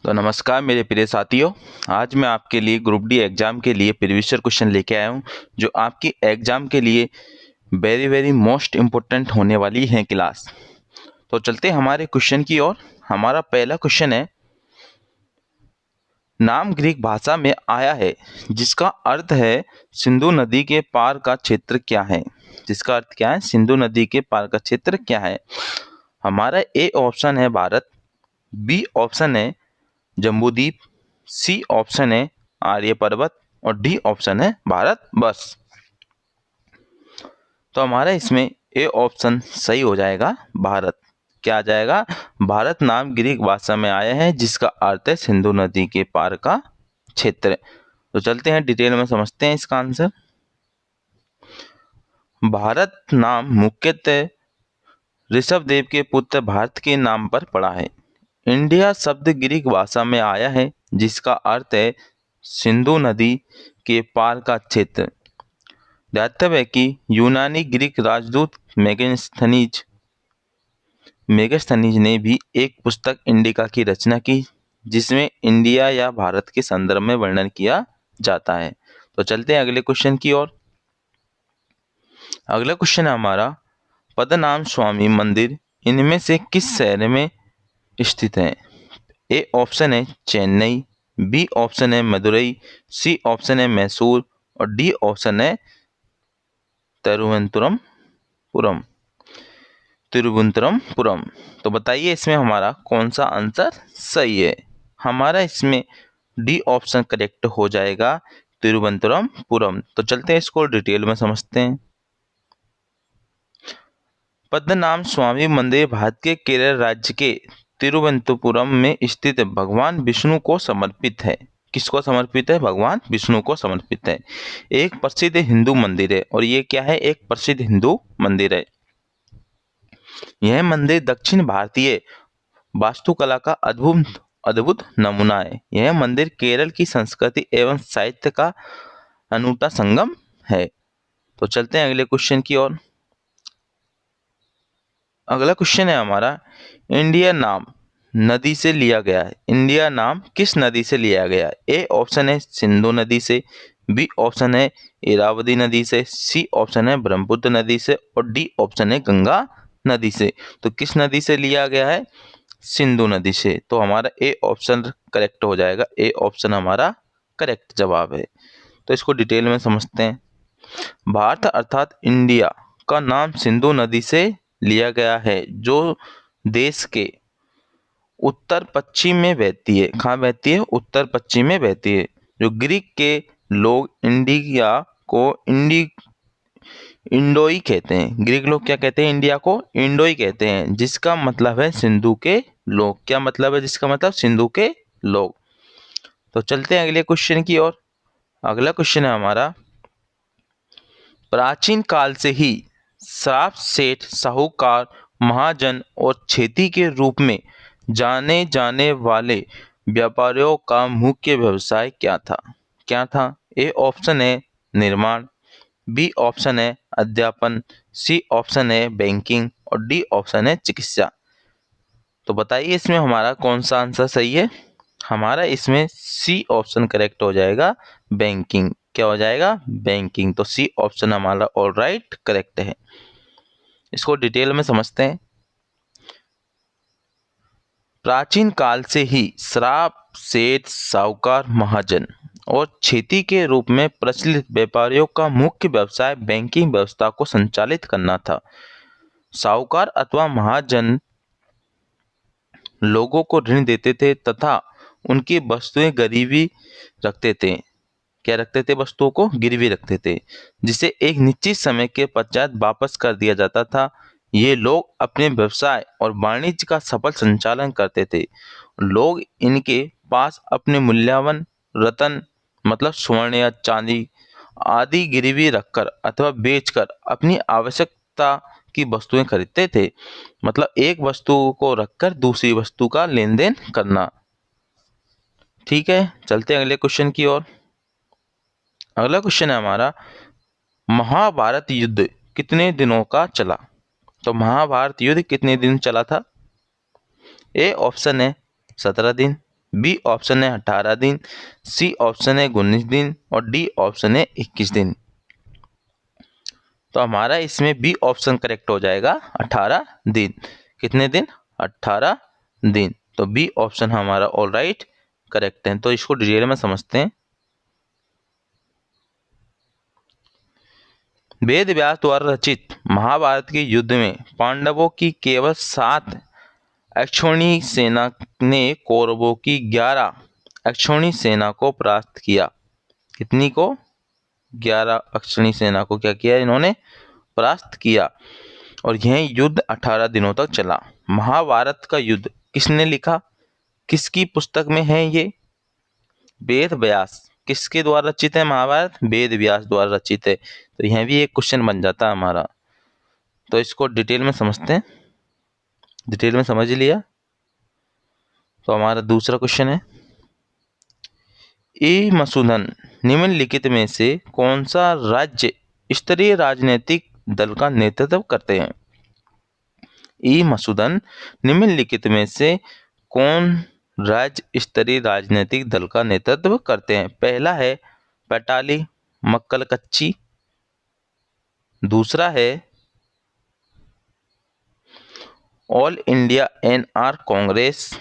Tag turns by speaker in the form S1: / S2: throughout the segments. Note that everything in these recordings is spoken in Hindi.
S1: तो नमस्कार मेरे प्रिय साथियों। आज मैं आपके लिए ग्रुप डी एग्ज़ाम के लिए प्रीवियस ईयर क्वेश्चन लेके आया हूँ, जो आपकी एग्ज़ाम के लिए वेरी वेरी मोस्ट इम्पोर्टेंट होने वाली है क्लास। तो चलते हैं हमारे क्वेश्चन की ओर। हमारा पहला क्वेश्चन है, नाम ग्रीक भाषा में आया है जिसका अर्थ है सिंधु नदी के पार का क्षेत्र क्या है। जिसका अर्थ क्या है? सिंधु नदी के पार का क्षेत्र क्या है? हमारा ए ऑप्शन है भारत, बी ऑप्शन है जम्बूद्वीप, सी ऑप्शन है आर्य पर्वत और डी ऑप्शन है भारत बस। तो हमारा इसमें ए ऑप्शन सही हो जाएगा, भारत। क्या आ जाएगा? भारत नाम ग्रीक भाषा में आया है जिसका अर्थ है सिंधु नदी के पार का क्षेत्र। तो चलते हैं डिटेल में समझते हैं इसका आंसर। भारत नाम मुख्यतः ऋषभदेव के पुत्र भारत के नाम पर पड़ा है। इंडिया शब्द ग्रीक भाषा में आया है जिसका अर्थ है सिंधु नदी के पार का क्षेत्र। ध्यातव्य है कि यूनानी ग्रीक राजदूत मेगस्थनीज ने भी एक पुस्तक इंडिका की रचना की जिसमें इंडिया या भारत के संदर्भ में वर्णन किया जाता है। तो चलते हैं अगले क्वेश्चन की ओर। अगला क्वेश्चन है हमारा, पद्मनाभ स्वामी मंदिर इनमें से किस शहर में स्थित है? ए ऑप्शन है चेन्नई, बी ऑप्शन है मदुरई, सी ऑप्शन है मैसूर और डी ऑप्शन है तिरुवनंतपुरम। तिरुवनंतपुरम। तो बताइए इसमें हमारा कौन सा आंसर सही है? हमारा इसमें डी ऑप्शन करेक्ट हो जाएगा, तिरुवनंतपुरम। तो चलते हैं इसको डिटेल में समझते हैं। पद्मनाभ स्वामी मंदिर भारत के केरल राज्य के तिरुवनंतपुरम में स्थित भगवान विष्णु को समर्पित है। किसको समर्पित है? भगवान विष्णु को समर्पित है। एक प्रसिद्ध हिंदू मंदिर है। और ये क्या है? एक प्रसिद्ध हिंदू मंदिर है। यह मंदिर दक्षिण भारतीय वास्तुकला का अद्भुत अद्भुत नमूना है। यह मंदिर केरल की संस्कृति एवं साहित्य का अनूठा संगम है। तो चलते हैं अगले क्वेश्चन की ओर। अगला क्वेश्चन है हमारा, इंडिया नाम नदी से लिया गया है। इंडिया नाम किस नदी से लिया गया है? ए ऑप्शन है सिंधु नदी से, बी ऑप्शन है इरावदी नदी से, सी ऑप्शन है ब्रह्मपुत्र नदी से और डी ऑप्शन है गंगा नदी से। तो किस नदी से लिया गया है? सिंधु नदी से। तो हमारा ए ऑप्शन करेक्ट हो जाएगा। ए ऑप्शन हमारा करेक्ट जवाब है। तो इसको डिटेल में समझते हैं। भारत अर्थात इंडिया का नाम सिंधु नदी से लिया गया है जो देश के उत्तर पश्चिम में बहती है। कहाँ बहती है? उत्तर पश्चिम में बहती है। जो ग्रीक के लोग इंडिया को इंडोई कहते हैं। ग्रीक लोग क्या कहते हैं? इंडिया को इंडोई कहते हैं, जिसका मतलब है सिंधु के लोग। क्या मतलब है? जिसका मतलब सिंधु के लोग। तो चलते हैं अगले क्वेश्चन की ओर। अगला क्वेश्चन है हमारा, प्राचीन काल से ही शराब सेठ, साहूकार, महाजन और खेती के रूप में जाने जाने वाले व्यापारियों का मुख्य व्यवसाय क्या था? क्या था? ए ऑप्शन है निर्माण, बी ऑप्शन है अध्यापन, सी ऑप्शन है बैंकिंग और डी ऑप्शन है चिकित्सा। तो बताइए इसमें हमारा कौन सा आंसर सही है? हमारा इसमें सी ऑप्शन करेक्ट हो जाएगा, बैंकिंग। क्या हो जाएगा? बैंकिंग। तो सी ऑप्शन हमारा ऑल राइट करेक्ट है। इसको डिटेल में समझते हैं। प्राचीन काल से ही शराब सेठ, साहूकार, महाजन और खेती के रूप में प्रचलित व्यापारियों का मुख्य व्यवसाय बैंकिंग व्यवस्था को संचालित करना था। साहूकार अथवा महाजन लोगों को ऋण देते थे तथा उनकी वस्तुएं गिरवी रखते थे। क्या रखते थे? वस्तुओं को गिरवी रखते थे, जिसे एक निश्चित समय के पश्चात वापस कर दिया जाता था। ये लोग अपने व्यवसाय और वाणिज्य का सफल संचालन करते थे। लोग इनके पास अपने मूल्यवान रत्न मतलब स्वर्ण या चांदी आदि गिरवी रखकर अथवा बेचकर अपनी आवश्यकता की वस्तुएं खरीदते थे। मतलब एक वस्तु को रखकर दूसरी वस्तु का लेन देन करना। ठीक है, चलते हैं अगले क्वेश्चन की ओर। अगला क्वेश्चन है हमारा, महाभारत युद्ध कितने दिनों का चला? तो महाभारत युद्ध कितने दिन चला था? ए ऑप्शन है 17 दिन, बी ऑप्शन है 18 दिन, सी ऑप्शन है 19 दिन और डी ऑप्शन है 21 दिन। तो हमारा इसमें बी ऑप्शन करेक्ट हो जाएगा 18 दिन। कितने दिन? 18 दिन। तो बी ऑप्शन हमारा ऑल राइट करेक्ट है। तो इसको डिटेल में समझते हैं। वेद व्यास द्वारा रचित महाभारत के युद्ध में पांडवों की केवल 7 अक्षौहिणी सेना ने कौरवों की 11 अक्षौहिणी सेना को परास्त किया। कितनी को? 11 अक्षौहिणी सेना को क्या किया इन्होंने? परास्त किया। और यह युद्ध 18 दिनों तक चला। महाभारत का युद्ध किसने लिखा? किसकी पुस्तक में है ये? वेद व्यास। किसके द्वारा रचित है महाभारत? वेद व्यास द्वारा रचित है। तो यह भी एक क्वेश्चन बन जाता है हमारा। तो इसको डिटेल में समझते हैं। डिटेल में समझ लिया। तो हमारा दूसरा क्वेश्चन है, ए मसूदन निम्नलिखित में से कौन सा राज्य स्तरीय राजनीतिक दल का नेतृत्व करते हैं? ई मसूदन निम्नलिखित में से कौन राज्य स्तरीय राजनीतिक दल का नेतृत्व करते हैं? पहला है पैटाली मक्कलकच्ची, दूसरा है ऑल इंडिया एनआर कांग्रेस,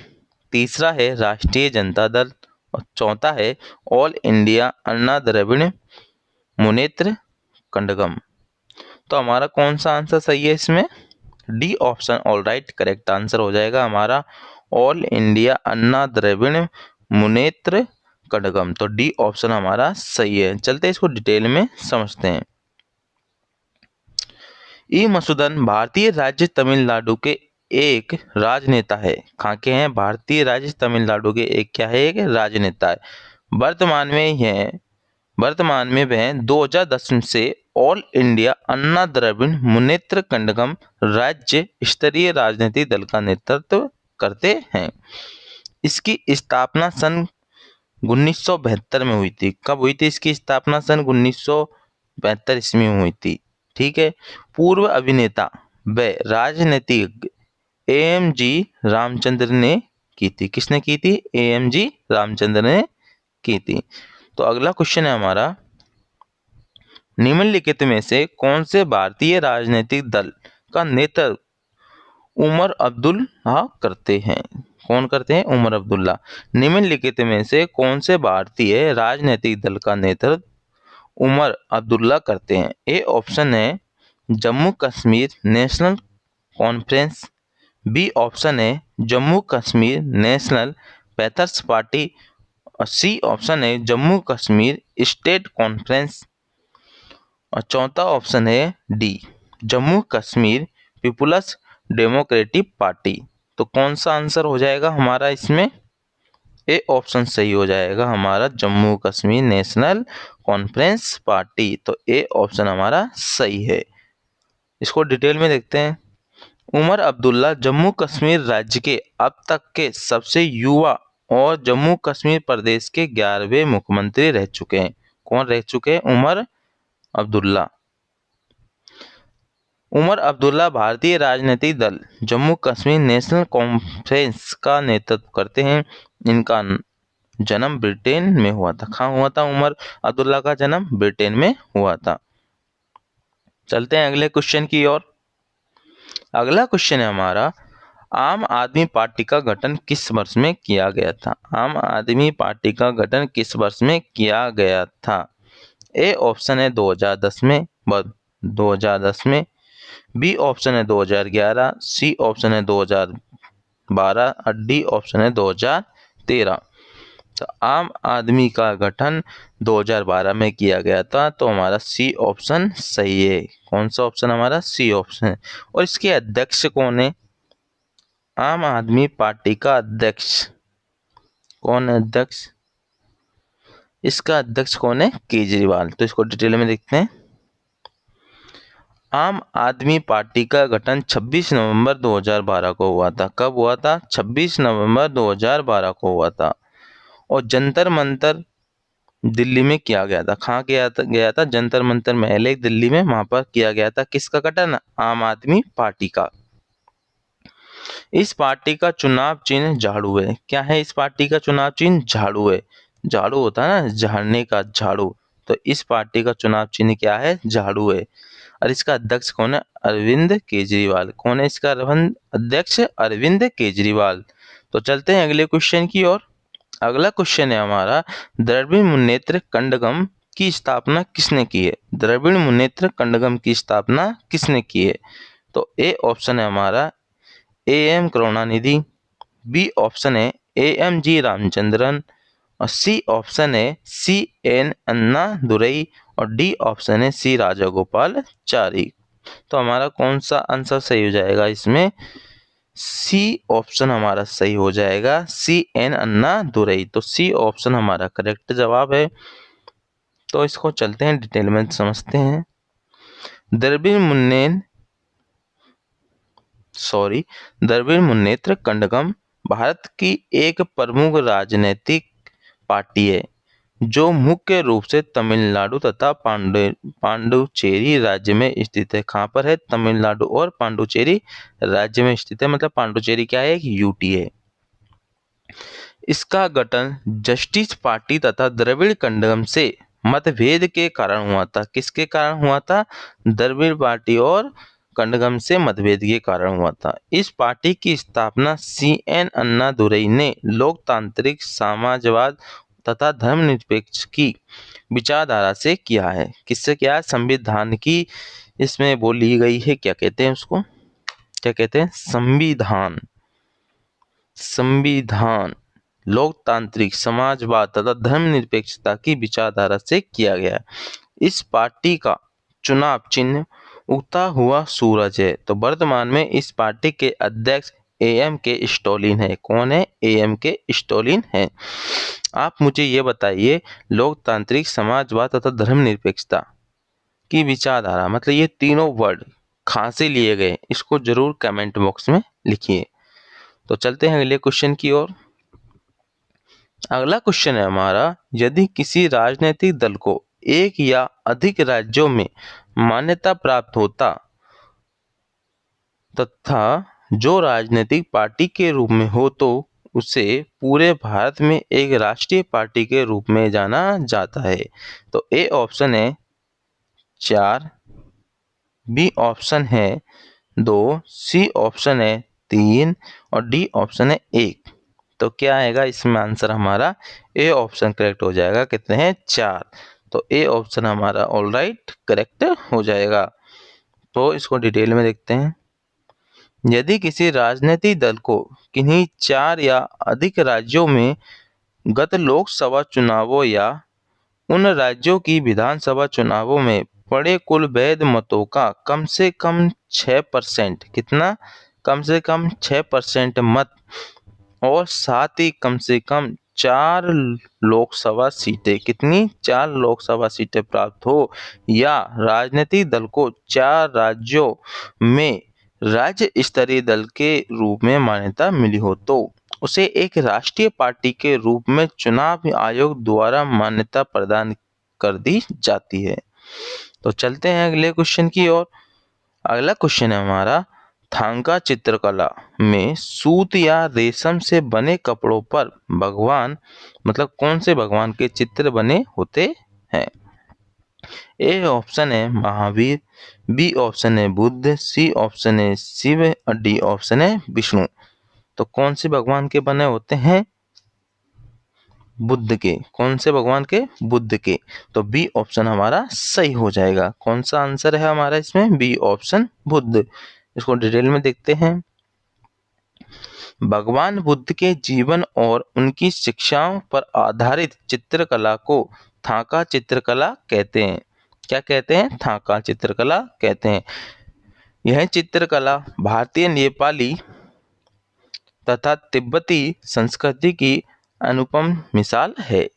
S1: तीसरा है राष्ट्रीय जनता दल और चौथा है ऑल इंडिया अन्ना द्रविड़ मुनेत्र कड़गम। तो हमारा कौन सा आंसर सही है इसमें? D option all right correct answer हो जाएगा हमारा ऑल इंडिया अन्ना द्रविड़ मुनेत्र कड़गम। तो डी ऑप्शन हमारा सही है। चलते इसको डिटेल में समझते हैं। ई मसूदन भारतीय राज्य तमिलनाडु के एक राजनेता है। कहाँ के हैं? भारतीय राज्य तमिलनाडु के एक क्या है? एक राजनेता है। वर्तमान में वह 2010 से ऑल इंडिया अन्ना द्रविड़ मुनेत्र कड़गम राज्य स्तरीय राजनीतिक दल का नेतृत्व करते हैं। इसकी स्थापना सन 1972 में हुई थी। कब हुई थी इसकी स्थापना? सन 1972 ईस्वी में हुई थी। ठीक है। पूर्व अभिनेता व राजनीतिज्ञ एएमजी रामचंद्र ने की थी। किसने की थी? एएमजी रामचंद्र ने की थी। तो अगला क्वेश्चन है हमारा, निम्नलिखित में से कौन से भारतीय राजनीतिक दल का नेतृत्व उमर अब्दुल्ला करते हैं? कौन करते हैं? उमर अब्दुल्ला। निम्नलिखित में से कौन से भारतीय राजनीतिक दल का नेतृत्व उमर अब्दुल्ला करते हैं? ए ऑप्शन है जम्मू कश्मीर नेशनल कॉन्फ्रेंस, बी ऑप्शन है जम्मू कश्मीर नेशनल पैंथर्स पार्टी और सी ऑप्शन है जम्मू कश्मीर स्टेट कॉन्फ्रेंस और चौथा ऑप्शन है D Jammu Kashmir people's democratic party. तो कौन सा आंसर हो जाएगा हमारा इसमें? ए ऑप्शन सही हो जाएगा हमारा जम्मू कश्मीर नेशनल कॉन्फ्रेंस पार्टी। तो ए ऑप्शन हमारा सही है। इसको डिटेल में देखते हैं। उमर अब्दुल्ला जम्मू कश्मीर राज्य के अब तक के सबसे युवा और जम्मू कश्मीर प्रदेश के 11वें मुख्यमंत्री रह चुके हैं। कौन रह चुके हैं? उमर अब्दुल्ला। उमर अब्दुल्ला भारतीय राजनीतिक दल जम्मू कश्मीर नेशनल कॉन्फ्रेंस का नेतृत्व करते हैं। इनका जन्म ब्रिटेन में हुआ था। कहाँ हुआ था उमर अब्दुल्ला का जन्म? ब्रिटेन में हुआ था। चलते हैं अगले क्वेश्चन की ओर। अगला क्वेश्चन है हमारा, आम आदमी पार्टी का गठन किस वर्ष में किया गया था? आम आदमी पार्टी का गठन किस वर्ष में किया गया था? ए ऑप्शन है 2010 में, 2010 में, बी ऑप्शन है 2011, सी ऑप्शन है 2012 और डी ऑप्शन है 2013। तो आम आदमी का गठन 2012 में किया गया था। तो हमारा सी ऑप्शन सही है। कौन सा ऑप्शन हमारा? सी ऑप्शन है। और इसके अध्यक्ष कौन है? आम आदमी पार्टी का अध्यक्ष कौन है? अध्यक्ष इसका अध्यक्ष कौन है? केजरीवाल। तो इसको डिटेल में देखते हैं। आम आदमी पार्टी का गठन 26 नवंबर 2012 को हुआ था। कब हुआ था? 26 नवंबर 2012 को हुआ था। और जंतर मंतर दिल्ली में किया गया था। कहाँ गया था? जंतर मंतर महल एक दिल्ली में, वहां पर किया गया था। किसका गठन? आम आदमी पार्टी का। इस पार्टी का चुनाव चिन्ह झाड़ू है। क्या है इस पार्टी का चुनाव चिन्ह? झाड़ू है। झाड़ू होता है ना, झाड़ने का झाड़ू। तो इस पार्टी का चुनाव चिन्ह क्या है? झाड़ू है। और इसका अध्यक्ष कौन है? अरविंद केजरीवाल। कौन है इसका अध्यक्ष? अरविंद केजरीवाल। तो चलते हैं अगले क्वेश्चन की ओर। अगला क्वेश्चन है हमारा, द्रविड़ मुन्नेत्र कण्डगम की स्थापना किसने की है? द्रविड़ मुन्नेत्र कण्डगम की स्थापना किसने की है? तो ए ऑप्शन है हमारा एम करुणानिधि, बी ऑप्शन है एम जी रामचंद्रन, और सी ऑप्शन है सी एन अन्ना दुरई, और डी ऑप्शन है सी राजागोपालाचारी। तो हमारा कौन सा आंसर सही हो जाएगा इसमें? सी ऑप्शन हमारा सही हो जाएगा, सी एन अन्ना दुरई। तो सी ऑप्शन हमारा करेक्ट जवाब है। तो इसको चलते हैं डिटेल में समझते हैं। द्रविड़ मुन्नेत्र कण्डगम भारत की एक प्रमुख राजनीतिक पार्टी है जो मुख्य रूप से तमिलनाडु तथा पांडुचेरी राज्य में स्थित है। कहाँ पर है? तमिलनाडु और पांडुचेरी राज्य में स्थित है। मतलब पांडुचेरी क्या है? एक यूटी है। इसका गठन जस्टिस पार्टी तथा द्रविड़ कण्डगम से मतभेद के कारण हुआ था। किसके कारण हुआ था? द्रविड़ पार्टी और कण्डगम से मतभेद के कारण हुआ था। इस पार्टी की स्थापना सी एन अन्नादुरई ने लोकतांत्रिक समाजवाद तथा धर्मनिरपेक्ष की विचारधारा से किया है। किससे किया है? संविधान की इसमें बोली गई है, क्या कहते हैं उसको? क्या कहते हैं? संविधान। संविधान लोकतांत्रिक समाजवाद तथा धर्मनिरपेक्षता की विचारधारा से किया गया। इस पार्टी का चुनाव चिन्ह उगता हुआ सूरज है। तो वर्तमान में इस पार्टी के अध्यक्ष एम के स्टालिन है। कौन है? एम के स्टालिन है। आप मुझे ये बताइए, लोकतांत्रिक समाजवाद तथा धर्मनिरपेक्षता की विचारधारा, मतलब ये तीनों वर्ड कहाँ से लिए गए, इसको जरूर कमेंट बॉक्स में लिखिए। तो चलते हैं अगले क्वेश्चन की ओर। अगला क्वेश्चन है हमारा, यदि किसी राजनीतिक दल को एक या अधिक राज्यों में मान्यता प्राप्त होता तथा जो राजनीतिक पार्टी के रूप में हो तो उसे पूरे भारत में एक राष्ट्रीय पार्टी के रूप में जाना जाता है। तो ए ऑप्शन है 4, बी ऑप्शन है 2, सी ऑप्शन है 3, और डी ऑप्शन है 1। तो क्या आएगा इसमें आंसर? हमारा ए ऑप्शन करेक्ट हो जाएगा। कितने हैं? 4। तो ए ऑप्शन हमारा ऑल राइट करेक्ट हो जाएगा। तो इसको डिटेल में देखते हैं। यदि किसी राजनीतिक दल को किन्हीं 4 या अधिक राज्यों में गत लोकसभा चुनावों या उन राज्यों की विधानसभा चुनावों में पड़े कुल वैध मतों का कम से कम 6%, कितना? कम से कम 6% मत, और साथ ही कम से कम 4 लोकसभा सीटें, कितनी? 4 लोकसभा सीटें प्राप्त हो, या राजनीतिक दल को 4 राज्यों में राज्य स्तरीय दल के रूप में मान्यता मिली हो तो उसे एक राष्ट्रीय पार्टी के रूप में चुनाव आयोग द्वारा मान्यता प्रदान कर दी जाती है। तो चलते हैं अगले क्वेश्चन की ओर। अगला क्वेश्चन है हमारा, थांका चित्रकला में सूत या रेशम से बने कपड़ों पर भगवान, मतलब कौन से भगवान के चित्र बने होते हैं? ए ऑप्शन है महावीर, बी ऑप्शन है बुद्ध, सी ऑप्शन है शिव, और डी ऑप्शन है विष्णु। तो कौन से भगवान के बने होते हैं? बुद्ध के। कौन से भगवान के? बुद्ध के। तो बी ऑप्शन हमारा सही हो जाएगा। कौन सा आंसर है हमारा इसमें? B option Buddha. इसको डिटेल में देखते हैं। भगवान बुद्ध के जीवन और उनकी शिक्षाओं पर आधारित चित्रकला को थाका चित्रकला कहते हैं। क्या कहते हैं? थाका चित्रकला कहते हैं। यह चित्रकला भारतीय, नेपाली तथा तिब्बती संस्कृति की अनुपम मिसाल है।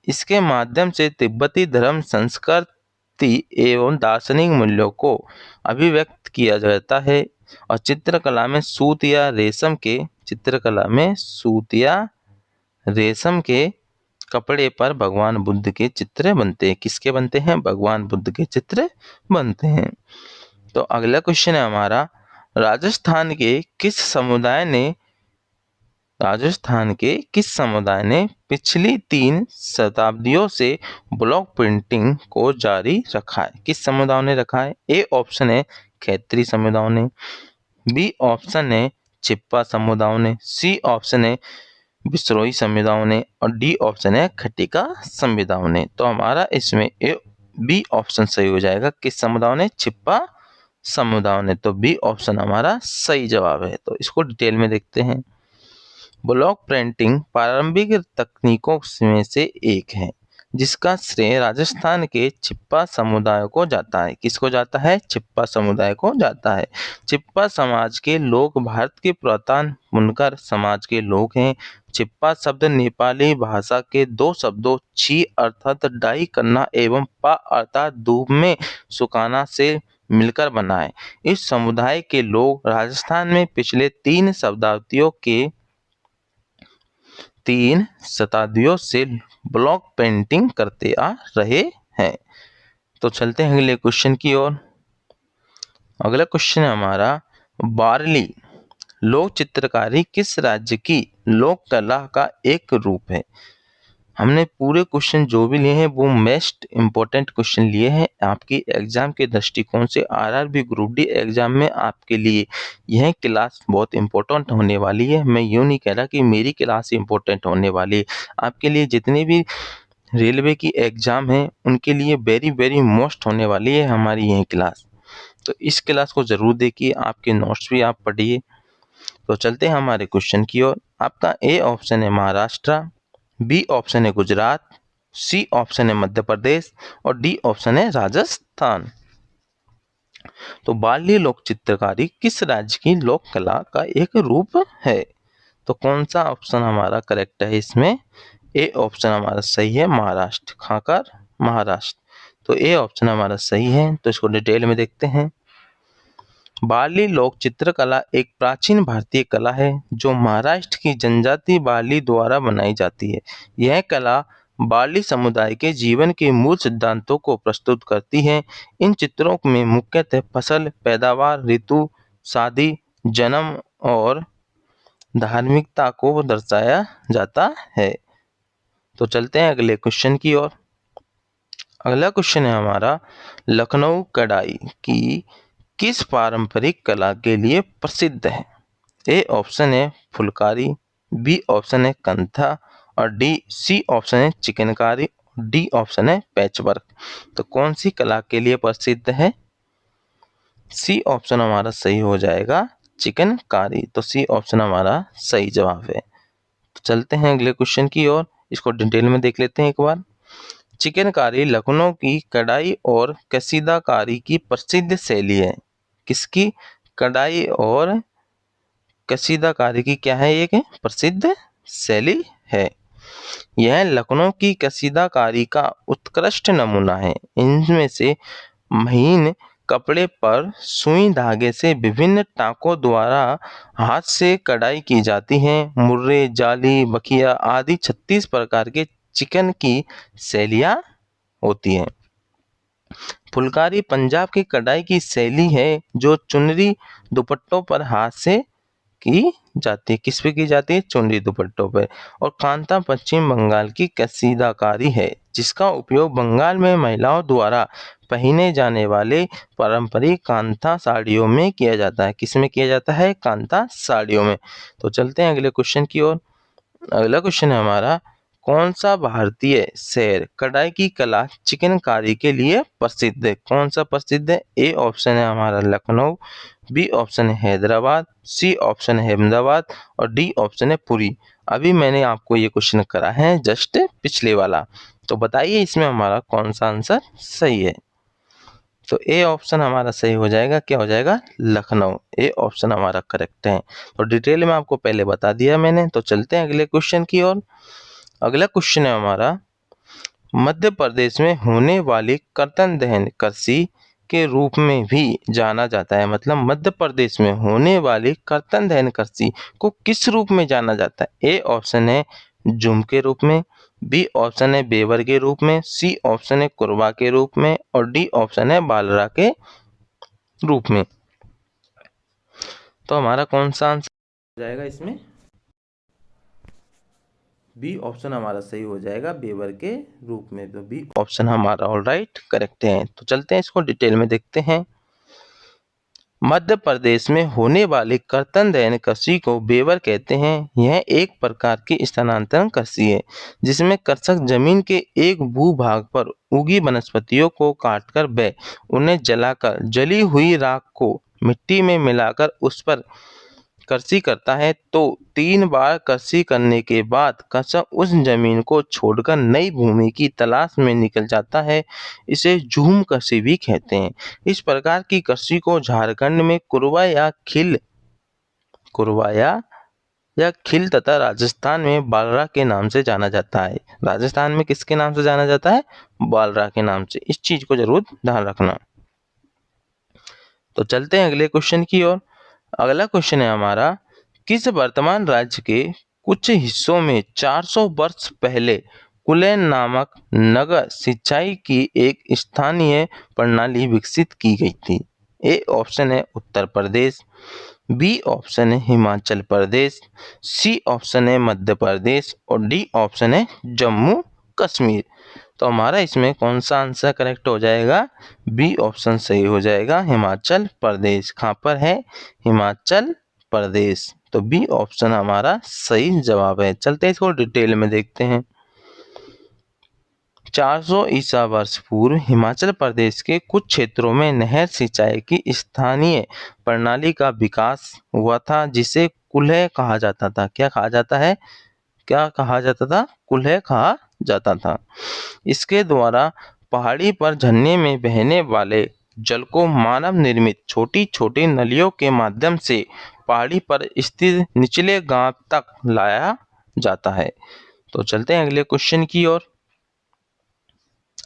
S1: इसके माध्यम से तिब्बती धर्म, संस्कृति एवं दार्शनिक मूल्यों को अभिव्यक्त किया जाता है। और चित्रकला में सूत या रेशम के कपड़े पर भगवान बुद्ध के चित्र बनते हैं। किसके बनते हैं? भगवान बुद्ध के चित्र बनते हैं। तो अगला क्वेश्चन है हमारा, राजस्थान के किस समुदाय ने पिछली 3 शताब्दियों से ब्लॉक प्रिंटिंग को जारी रखा है? किस समुदाय ने रखा है? ए ऑप्शन है खैत्री समुदाय ने, बी ऑप्शन है चिप्पा समुदाय ने, सी ऑप्शन है विश्रोई समुदाय ने और डी ऑप्शन है खटिका समुदाय ने। तो हमारा इसमें बी ऑप्शन सही हो जाएगा। किस समुदाय ने? चिप्पा समुदाय ने। तो बी ऑप्शन हमारा सही जवाब है। तो इसको डिटेल में देखते हैं। ब्लॉक प्रिंटिंग प्रारंभिक तकनीकों में से एक है जिसका श्रेय राजस्थान के चिप्पा समुदाय को जाता है। किसको जाता है? चिप्पा समुदाय को जाता है। चिप्पा समाज के लोग भारत के पुरातन बुनकर समाज के लोग हैं। चिप्पा शब्द नेपाली भाषा के 2 शब्दों छी अर्थात डाई करना एवं पा अर्थात धूप में सुखाना से मिलकर बना है। इस समुदाय के लोग राजस्थान में पिछले 3 शताब्दियों से ब्लॉक पेंटिंग करते आ रहे हैं। तो चलते हैं अगले क्वेश्चन की ओर। अगला क्वेश्चन है हमारा, बार्ली लोक चित्रकारी किस राज्य की लोक कला का एक रूप है? हमने पूरे क्वेश्चन जो भी लिए हैं वो मोस्ट इम्पोर्टेंट क्वेश्चन लिए हैं आपकी एग्जाम के दृष्टिकोण से। आरआरबी ग्रुप डी एग्जाम में आपके लिए यह क्लास बहुत इम्पोर्टेंट होने वाली है। मैं यूँ नहीं कह रहा कि मेरी क्लास इम्पोर्टेंट होने वाली है, आपके लिए जितने भी रेलवे की एग्जाम है उनके लिए वेरी वेरी मोस्ट होने वाली है हमारी यह क्लास। तो इस क्लास को जरूर देखिए, आपके नोट्स भी आप पढ़िए। तो चलते हैं हमारे क्वेश्चन की ओर। आपका ए ऑप्शन है महाराष्ट्र, बी ऑप्शन है गुजरात, सी ऑप्शन है मध्य प्रदेश और डी ऑप्शन है राजस्थान। तो बार्ली लोक चित्रकारी किस राज्य की लोक कला का एक रूप है? तो कौन सा ऑप्शन हमारा करेक्ट है इसमें? ए ऑप्शन हमारा सही है महाराष्ट्र, खाकर महाराष्ट्र। तो ए ऑप्शन हमारा सही है। तो इसको डिटेल में देखते हैं। बार्ली लोक चित्रकला एक प्राचीन भारतीय कला है जो महाराष्ट्र की जनजाति बार्ली द्वारा बनाई जाती है। यह कला बार्ली समुदाय के जीवन के मूल सिद्धांतों को प्रस्तुत करती है। इन चित्रों में मुख्यतः फसल, पैदावार, ऋतु, शादी, जन्म और धार्मिकता को दर्शाया जाता है। तो चलते हैं अगले क्वेश्चन की ओर। अगला क्वेश्चन है हमारा, लखनऊ कढ़ाई की किस पारंपरिक कला के लिए प्रसिद्ध है? ए ऑप्शन है फुलकारी, बी ऑप्शन है कंथा और सी ऑप्शन है चिकनकारी, डी ऑप्शन है पैचवर्क। तो कौन सी कला के लिए प्रसिद्ध है? सी ऑप्शन हमारा सही हो जाएगा, चिकनकारी। तो सी ऑप्शन हमारा सही जवाब है। तो चलते हैं अगले क्वेश्चन की ओर, इसको डिटेल में देख लेते हैं एक बार। चिकनकारी लखनऊ की कढ़ाई और कसीदाकारी की प्रसिद्ध शैली है। किसकी? कढ़ाई और कसीदाकारी की क्या है? एक प्रसिद्ध शैली है। यह लखनऊ की कसीदाकारी का उत्कृष्ट नमूना है। इनमें से महीन कपड़े पर सुई धागे से विभिन्न टाकों द्वारा हाथ से कढ़ाई की जाती है। मुर्रे, जाली, बखिया आदि 36 प्रकार के चिकन की शैलियाँ होती हैं। फुलकारी पंजाब की कढ़ाई की शैली है जो चुनरी दुपट्टों पर हाथ से की जाती है। किस पे की जाती है? चुनरी दुपट्टों पर। और कांता पश्चिम बंगाल की कसीदाकारी है जिसका उपयोग बंगाल में महिलाओं द्वारा पहने जाने वाले पारंपरिक कांता साड़ियों में किया जाता है। किस में किया जाता है? कांता साड़ियों में। तो चलते हैं अगले क्वेश्चन की ओर। अगला क्वेश्चन है हमारा, कौन सा भारतीय शहर कढ़ाई की कला चिकनकारी के लिए प्रसिद्ध है? कौन सा प्रसिद्ध है? ए ऑप्शन है हमारा लखनऊ, बी ऑप्शन है हैदराबाद, सी ऑप्शन है अहमदाबाद और डी ऑप्शन है पुरी। अभी मैंने आपको ये क्वेश्चन करा है जस्ट पिछले वाला। तो बताइए इसमें हमारा कौन सा आंसर सही है? तो ए ऑप्शन हमारा सही हो जाएगा। क्या हो जाएगा? लखनऊ। ए ऑप्शन हमारा करेक्ट है। तो डिटेल में आपको पहले बता दिया मैंने। तो चलते हैं अगले क्वेश्चन की ओर। अगला क्वेश्चन है हमारा, मध्य प्रदेश में होने वाली कर्तन दहन कृषि के रूप में भी जाना जाता है। मतलब मध्य प्रदेश में होने वाली कर्तन दहन कृषि को किस रूप में जाना जाता है? ए ऑप्शन है झूम के रूप में, बी ऑप्शन है बेवर के रूप में, सी ऑप्शन है कुरबा के रूप में और डी ऑप्शन है बालरा के रूप में। तो हमारा कौन सा आंसर हो जाएगा इसमें? बी ऑप्शन हमारा सही हो जाएगा, बेवर के रूप में। तो बी ऑप्शन हमारा ऑलराइट करेक्ट है। तो चलते हैं इसको डिटेल में देखते हैं। मध्य प्रदेश में होने वाली कर्तनदयन कृषि को बेवर कहते हैं। यह एक प्रकार की स्थानांतरण कृषि है जिसमें कृषक जमीन के एक भूभाग पर उगी वनस्पतियों को काटकर व उन्हें जलाकर जली हुई राख को मिट्टी में मिलाकर उस पर कृषि करता है। तो 3 बार कृषि करने के बाद कृषक उस जमीन को छोड़कर नई भूमि की तलाश में निकल जाता है। इसे झूम कृषि भी कहते हैं। इस प्रकार की कृषि को झारखंड में कुरवा या खिल तथा राजस्थान में बालरा के नाम से जाना जाता है। राजस्थान में किसके नाम से जाना जाता है? बालरा के नाम से। इस चीज को जरूर ध्यान रखना। तो चलते हैं अगले क्वेश्चन की ओर। अगला क्वेश्चन है हमारा, किस वर्तमान राज्य के कुछ हिस्सों में 400 वर्ष पहले कुलेन नामक नगर सिंचाई की एक स्थानीय प्रणाली विकसित की गई थी? ए ऑप्शन है उत्तर प्रदेश, बी ऑप्शन है हिमाचल प्रदेश, सी ऑप्शन है मध्य प्रदेश और डी ऑप्शन है जम्मू कश्मीर। तो हमारा इसमें कौन सा आंसर करेक्ट हो जाएगा? बी ऑप्शन सही हो जाएगा, हिमाचल प्रदेश। कहाँ पर है? हिमाचल प्रदेश। तो बी ऑप्शन हमारा सही जवाब है। चलते हैं इसको डिटेल में देखते हैं। 400 ईसा वर्ष पूर्व हिमाचल प्रदेश के कुछ क्षेत्रों में नहर सिंचाई की स्थानीय प्रणाली का विकास हुआ था जिसे कुल्हे कहा जाता था। क्या कहा जाता है? क्या कहा जाता था? कुल्हे कहा जाता था। इसके द्वारा पहाड़ी पर झरने में बहने वाले जल को मानव निर्मित छोटी छोटी नलियों के माध्यम से पहाड़ी पर स्थित निचले गांव तक लाया जाता है। तो चलते हैं अगले क्वेश्चन की ओर।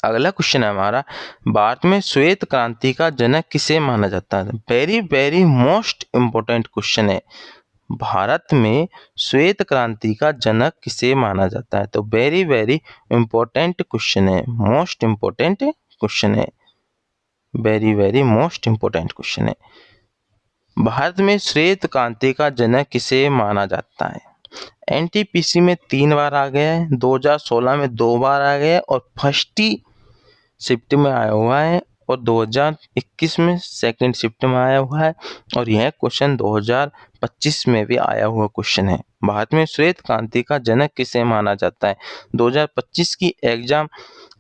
S1: अगला क्वेश्चन है हमारा, भारत में श्वेत क्रांति का जनक किसे माना जाता है? Very very most important question है। भारत में श्वेत क्रांति का जनक किसे माना जाता है? तो वेरी वेरी इंपॉर्टेंट क्वेश्चन है, मोस्ट इम्पोर्टेंट क्वेश्चन है, very very most important question है। भारत में श्वेत क्रांति का जनक किसे माना जाता है? एनटीपीसी में 3 बार आ गया है, 2016 में 2 बार आ गया है और फर्स्ट शिफ्ट में आया हुआ है और 2021 में सेकंड शिफ्ट में आया हुआ है और यह क्वेश्चन 2025 में भी आया हुआ क्वेश्चन है। भारत में श्वेत क्रांति का जनक किसे माना जाता है? 2025 की एग्जाम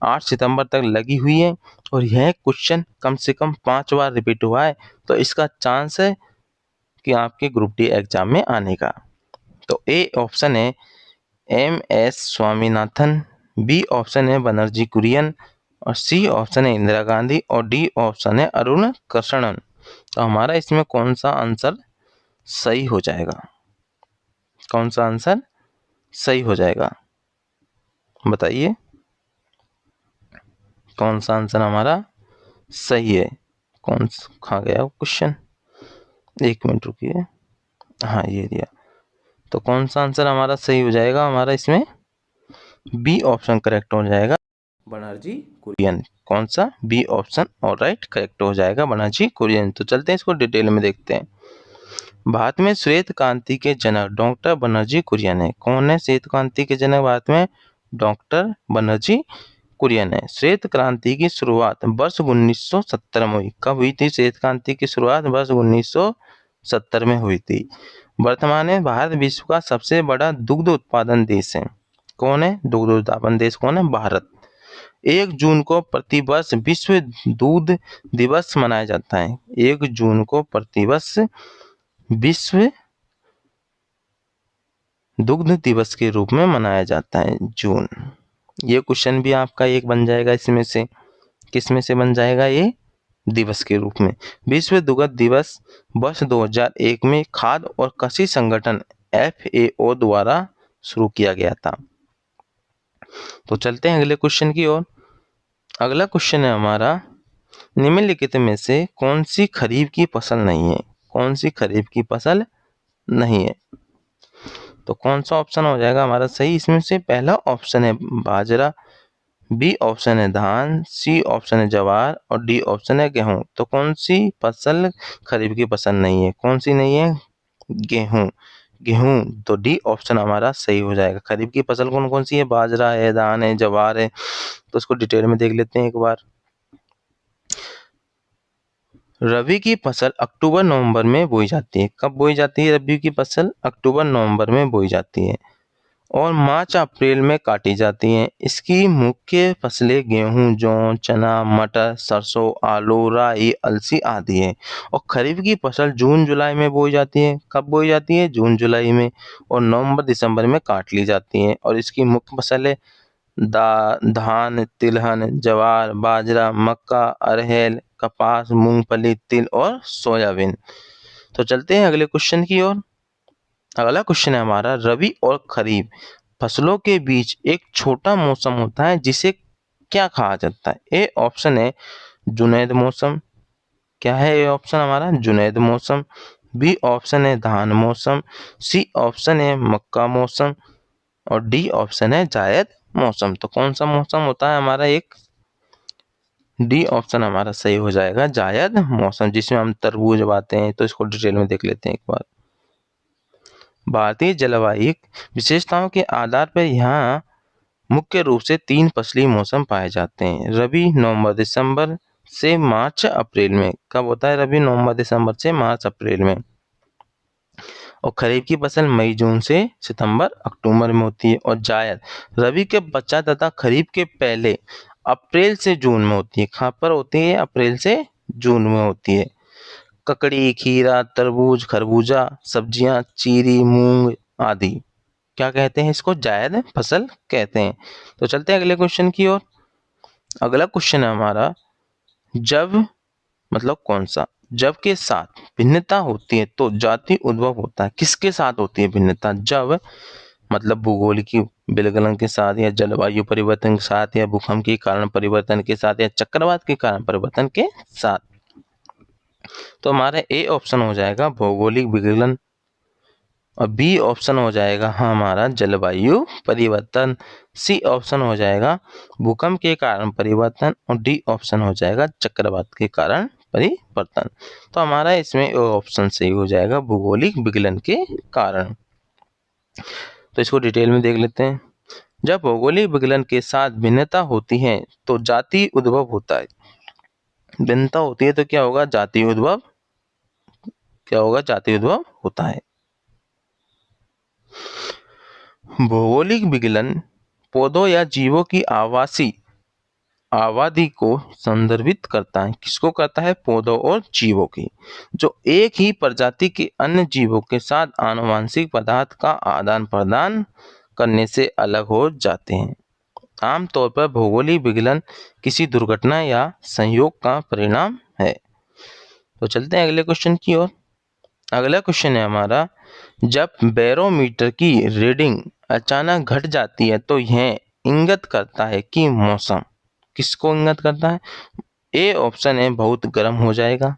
S1: 8 सितंबर तक लगी हुई है और यह क्वेश्चन कम से कम 5 बार रिपीट हुआ है। तो इसका चांस है कि आपके ग्रुप डी एग्जाम में आने का। तो ए ऑप्शन है MS स्वामीनाथन, बी ऑप्शन है बनर्जी कुरियन और सी ऑप्शन है इंदिरा गांधी और डी ऑप्शन है अरुण कृष्णन। तो हमारा इसमें कौन सा आंसर सही हो जाएगा? कौन सा आंसर सही हो जाएगा? बताइए कौन सा आंसर हमारा सही है? कौन खा गया क्वेश्चन? 1 मिनट रुकिए। हाँ ये दिया। तो कौन सा आंसर हमारा सही हो जाएगा? हमारा इसमें बी ऑप्शन करेक्ट हो जाएगा, बनर्जी कुरियन। कौन सा? बी ऑप्शन ऑलराइट करेक्ट हो जाएगा, बनर्जी कुरियन। तो चलते हैं इसको डिटेल में देखते हैं। भारत में श्वेत क्रांति के जनक डॉक्टर बनर्जी कुरियन है। कौन है श्वेत क्रांति के जनक भारत में? डॉक्टर बनर्जी कुरियन है। श्वेत क्रांति की शुरुआत वर्ष 1970 में हुई। कब हुई थी श्वेत क्रांति की शुरुआत? वर्ष 1970 में हुई थी। वर्तमान में भारत विश्व का सबसे बड़ा दुग्ध उत्पादन देश है। कौन है दुग्ध उत्पादन देश? कौन है? भारत। 1 जून को प्रतिवर्ष विश्व दूध दिवस मनाया जाता है। 1 जून को प्रतिवर्ष विश्व दुग्ध दिवस के रूप में मनाया जाता है, जून। ये क्वेश्चन भी आपका एक बन जाएगा इसमें से। किस में से बन जाएगा ये? दिवस के रूप में। विश्व दुग्ध दिवस वर्ष 2001 में खाद्य और कृषि संगठन FAO द्वारा शुरू किया गया था। तो चलते हैं अगले क्वेश्चन की ओर। अगला क्वेश्चन है हमारा, निम्नलिखित में से कौन सी खरीफ की फसल नहीं है? कौन सी खरीफ की फसल नहीं है? तो कौन सा ऑप्शन हो जाएगा हमारा सही इसमें से? पहला ऑप्शन है बाजरा, बी ऑप्शन है धान, सी ऑप्शन है ज्वार और डी ऑप्शन है गेहूं। तो कौन सी फसल खरीफ की फसल नहीं है? कौन सी नहीं है? गेहूं। गेहूं, तो डी ऑप्शन हमारा सही हो जाएगा। खरीफ की फसल कौन कौन सी है? बाजरा है, धान है, ज्वार है। तो इसको डिटेल में देख लेते हैं एक बार। रबी की फसल अक्टूबर नवंबर में बोई जाती है। कब बोई जाती है रबी की फसल? अक्टूबर नवंबर में बोई जाती है और मार्च अप्रैल में काटी जाती हैं। इसकी मुख्य फसलें गेहूं, जौ, चना, मटर, सरसों, आलू, राई, अलसी आदि है। और खरीफ की फसल जून जुलाई में बोई जाती है। कब बोई जाती है? जून जुलाई में। और नवंबर दिसंबर में काट ली जाती हैं। और इसकी मुख्य फसलें धान, तिलहन, ज्वार, बाजरा, मक्का, अरहर, कपास, मूंगफली, तिल और सोयाबीन। तो चलते हैं अगले क्वेश्चन की ओर। अगला क्वेश्चन है हमारा, रबी और खरीफ फसलों के बीच एक छोटा मौसम होता है जिसे क्या कहा जाता है? ए ऑप्शन है जुनैद मौसम। क्या है ए ऑप्शन हमारा? जुनैद मौसम। बी ऑप्शन है धान मौसम। सी ऑप्शन है मक्का मौसम। और डी ऑप्शन है जायद मौसम। तो कौन सा मौसम होता है हमारा? एक डी ऑप्शन हमारा सही हो जाएगा, जायद मौसम, जिसमें हम तरबूज उगाते हैं। तो इसको डिटेल में देख लेते हैं एक बार। भारतीय जलवायु विशेषताओं के आधार पर यहाँ मुख्य रूप से 3 फसली मौसम पाए जाते हैं। रबी नवंबर दिसंबर से मार्च अप्रैल में। कब होता है रबी? नवंबर दिसंबर से मार्च अप्रैल में। और खरीफ की फसल मई जून से सितंबर अक्टूबर में होती है। और जायद रबी के पश्चात तथा खरीफ के पहले अप्रैल से जून में होती है। कहाँ पर होती है? अप्रैल से जून में होती है। ककड़ी, खीरा, तरबूज, खरबूजा, सब्जियां, चीरी, मूंग आदि क्या कहते हैं? इसको जायद फसल कहते हैं। तो चलते हैं अगले क्वेश्चन की ओर। अगला क्वेश्चन है हमारा, जब मतलब कौन सा? जब के साथ भिन्नता होती है तो जाति उद्भव होता है। किसके साथ होती है भिन्नता? जब मतलब भूगोलिक विलगन के साथ, या जलवायु परिवर्तन के साथ, या भूकंप के कारण परिवर्तन के साथ, या चक्रवात के कारण परिवर्तन के साथ। तो हमारा ए ऑप्शन हो जाएगा भौगोलिक विलगन। और बी ऑप्शन हो जाएगा हमारा जलवायु परिवर्तन। सी ऑप्शन हो जाएगा भूकंप के कारण परिवर्तन। और डी ऑप्शन हो जाएगा चक्रवात के कारण परिवर्तन। तो हमारा इसमें ऑप्शन सही हो जाएगा भूगोलिक विगलन के कारण। तो इसको डिटेल में देख लेते हैं। जब भौगोलिक विगलन के साथ भिन्नता होती है तो जाति उद्भव होता है। भिन्नता होती है तो क्या होगा? जाति उद्भव। क्या होगा? जाति उद्भव होता है। भौगोलिक विगलन पौधों या जीवों की आबादी को संदर्भित करता है। किसको करता है? पौधों और जीवों की, जो एक ही प्रजाति के अन्य जीवों के साथ आनुवंशिक पदार्थ का आदान प्रदान करने से अलग हो जाते हैं। आमतौर पर भौगोलिक विगलन किसी दुर्घटना या संयोग का परिणाम है। तो चलते हैं अगले क्वेश्चन की ओर। अगला क्वेश्चन है हमारा, जब बैरोमीटर की रीडिंग अचानक घट जाती है तो यह इंगित करता है कि मौसम। किसको इंगित करता है? ए ऑप्शन है बहुत गर्म हो जाएगा।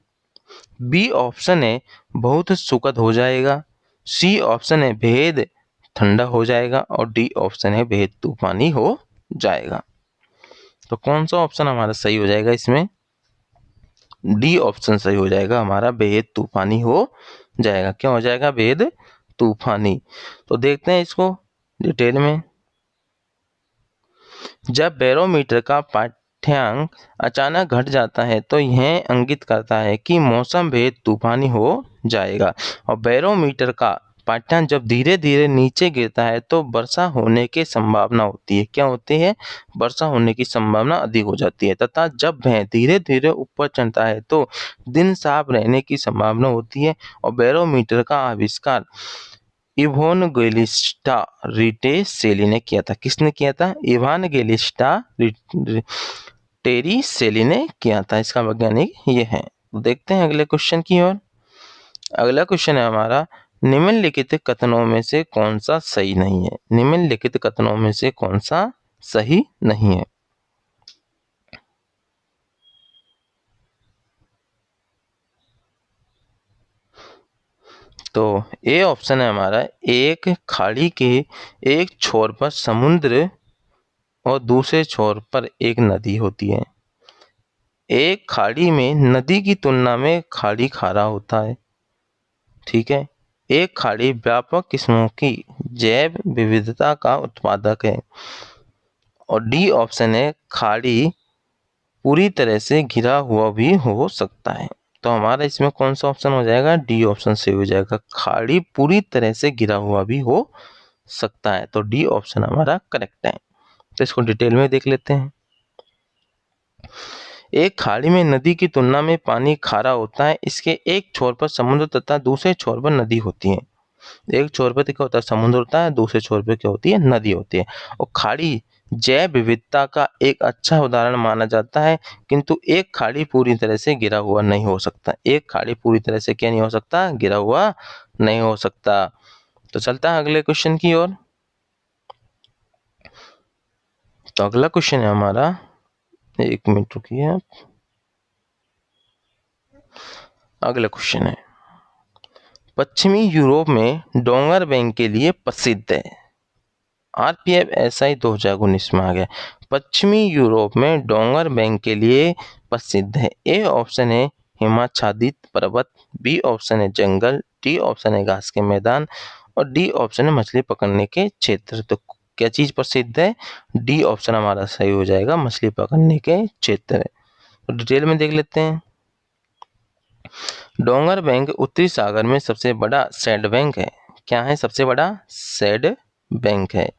S1: बी ऑप्शन है बहुत सुखद हो जाएगा। सी ऑप्शन है बेहद ठंडा हो जाएगा। और डी ऑप्शन है बेहद तूफानी हो जाएगा। तो कौन सा ऑप्शन हमारा सही हो जाएगा इसमें? डी ऑप्शन सही हो जाएगा हमारा, बेहद तूफानी हो जाएगा। क्या हो जाएगा? बेहद तूफानी। तो देखते हैं इसको डिटेल में। जब बैरोमीटर का पाठ्यांक अचानक घट जाता है तो यह इंगित करता है कि मौसम बेहद तूफानी हो जाएगा। और बैरोमीटर का पाठ्यांक जब धीरे धीरे नीचे गिरता है तो वर्षा होने की संभावना होती है। क्या होती है? वर्षा होने की संभावना अधिक हो जाती है। तथा जब वह धीरे धीरे ऊपर चढ़ता है तो दिन साफ रहने की संभावना होती है। और बैरोमीटर का आविष्कार इवानजेलिस्टा टेरीसेली ने किया था। किसने किया था? इवानजेलिस्टा टेरीसेली ने किया था। इसका वैज्ञानिक ये है। तो देखते हैं अगले क्वेश्चन की ओर। अगला क्वेश्चन है हमारा, निम्नलिखित कथनों में से कौन सा सही नहीं है? निम्नलिखित कथनों में से कौन सा सही नहीं है? तो ए ऑप्शन है हमारा, एक खाड़ी के एक छोर पर समुद्र और दूसरे छोर पर एक नदी होती है। एक खाड़ी में नदी की तुलना में खाड़ी खारा होता है। ठीक है। एक खाड़ी व्यापक किस्मों की जैव विविधता का उत्पादक है। और डी ऑप्शन है खाड़ी पूरी तरह से घिरा हुआ भी हो सकता है। तो हमारा इसमें कौन सा ऑप्शन हो जाएगा? डी ऑप्शन से हो जाएगा, खाड़ी पूरी तरह से घिरा हुआ भी हो सकता है। तो डी ऑप्शन हमारा करेक्ट है। तो इसको डिटेल में देख लेते हैं। एक खाड़ी में नदी की तुलना में पानी खारा होता है। इसके एक छोर पर समुद्र तथा दूसरे छोर पर नदी होती है। एक छोर पर क्या होता है? समुद्र होता है, दूसरे छोर पर क्या होती है? नदी होती है। और खाड़ी जैव विविधता का एक अच्छा उदाहरण माना जाता है, किंतु एक खाड़ी पूरी तरह से घिरा हुआ नहीं हो सकता। एक खाड़ी पूरी तरह से क्या नहीं हो सकता? घिरा हुआ नहीं हो सकता। तो चलता है अगले क्वेश्चन की ओर। तो अगला क्वेश्चन है हमारा, एक मिनट रुकिए आप। अगला क्वेश्चन है, पश्चिमी यूरोप में डोंगर बैंक के लिए प्रसिद्ध है। आरपीएफ एसआई 2019 में आ गया। पश्चिमी यूरोप में डोंगर बैंक के लिए प्रसिद्ध है। ए ऑप्शन है हिमाच्छादित पर्वत, बी ऑप्शन है जंगल, डी ऑप्शन है घास के मैदान और डी ऑप्शन है मछली पकड़ने के क्षेत्र। तो क्या चीज प्रसिद्ध है? डी ऑप्शन हमारा सही हो जाएगा, मछली पकड़ने के क्षेत्र। तो डिटेल में देख लेते हैं। डोंगर बैंक उत्तरी सागर में सबसे बड़ा सैड बैंक है। क्या है? सबसे बड़ा सैड बैंक है,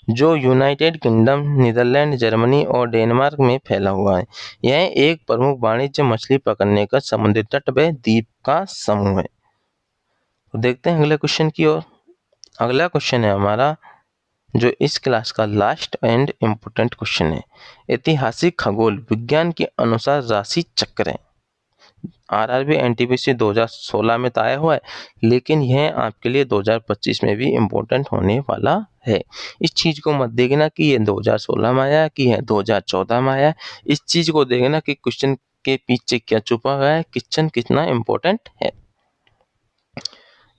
S1: जो यूनाइटेड किंगडम, नीदरलैंड, जर्मनी और डेनमार्क में फैला हुआ है। यह एक प्रमुख वाणिज्य मछली पकड़ने का समुद्री तट व द्वीप का समूह है। तो देखते हैं अगले क्वेश्चन की ओर। अगला क्वेश्चन है हमारा, जो इस क्लास का लास्ट एंड इम्पोर्टेंट क्वेश्चन है। ऐतिहासिक खगोल विज्ञान के अनुसार राशि चक्र है। आरआरबी एनटीपीसी 2016 में तो आया हुआ है, लेकिन यह आपके लिए 2025 में भी इम्पोर्टेंट होने वाला है। इस चीज को मत देखना कि ये 2016 में आया कि यह 2014 में आया। इस चीज को देखना कि क्वेश्चन के पीछे क्या छुपा हुआ है, क्वेश्चन कितना इम्पोर्टेंट है।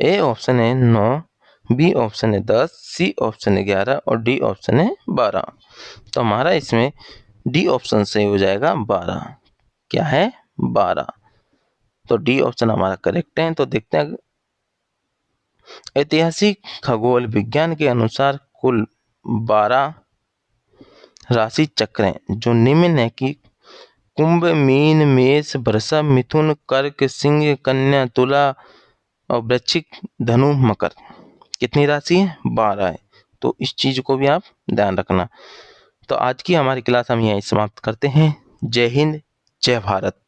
S1: ए ऑप्शन है 9, बी ऑप्शन है 10, सी ऑप्शन है 11 और डी ऑप्शन है 12। तो हमारा इसमें डी ऑप्शन से हो जाएगा 12। क्या है? 12। तो डी ऑप्शन हमारा करेक्ट है। तो देखते हैं, ऐतिहासिक खगोल विज्ञान के अनुसार कुल 12 राशि चक्र हैं, जो निम्न है कि कुंभ, मीन, मेष, वृषभ, मिथुन, कर्क, सिंह, कन्या, तुला और वृश्चिक, धनु, मकर। कितनी राशि है? 12 है। तो इस चीज को भी आप ध्यान रखना। तो आज की हमारी क्लास हम यहीं समाप्त करते हैं। जय हिंद, जय भारत।